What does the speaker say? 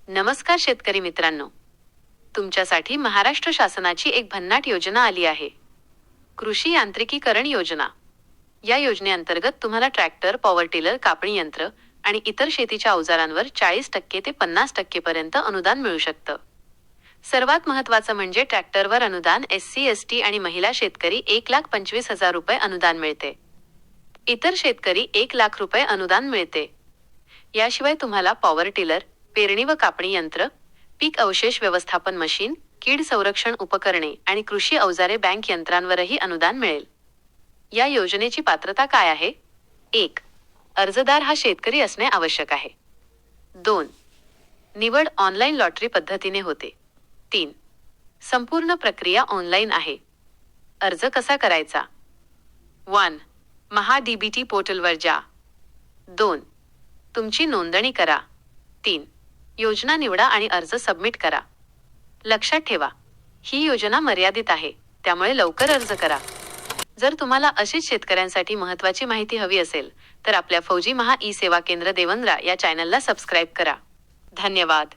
नमस्कार शेतकरी मित्रांनो, तुमच्यासाठी महाराष्ट्र शासनाची एक भन्नाट योजना आली आहे. कृषी यांत्रिकीकरण योजना. या योजनेअंतर्गत तुम्हाला ट्रॅक्टर, पॉवर टिलर, कापणी यंत्र आणि इतर शेतीच्या अवजारांवर 40% ते 50% पर्यंत अनुदान मिळू शकतं. सर्वात महत्त्वाचं म्हणजे ट्रॅक्टरवर अनुदान SC, ST आणि महिला शेतकरी 1,25,000 रुपये अनुदान मिळते. इतर शेतकरी 1 लाख रुपये अनुदान मिळते. याशिवाय तुम्हाला पॉवर टिलर, पेरणी व कापणी यंत्र, पीक अवशेष व्यवस्थापन मशीन, कीड संरक्षण उपकरणे आणि कृषी अवजारे बँक यंत्रांवरही अनुदान मिळेल. या योजनेची पात्रता काय आहे? 1. अर्जदार हा शेतकरी असणे आवश्यक आहे. 2. निवड ऑनलाईन लॉटरी पद्धतीने होते. 3. संपूर्ण प्रक्रिया ऑनलाईन आहे. अर्ज कसा करायचा? 1. महा-DBT पोर्टलवर जा. 2. तुमची नोंदणी करा. 3. योजना निवडा आणि अर्ज सबमिट करा. लक्षात ठेवा, ही योजना मर्यादित आहे, त्यामुळे लवकर अर्ज करा. जर तुम्हाला अशीच शेतकऱ्यांसाठी महत्त्वाची माहिती हवी असेल, तर आपल्या फौजी महा ई सेवा केंद्र देवंद्रा या चॅनलला सबस्क्राईब करा. धन्यवाद.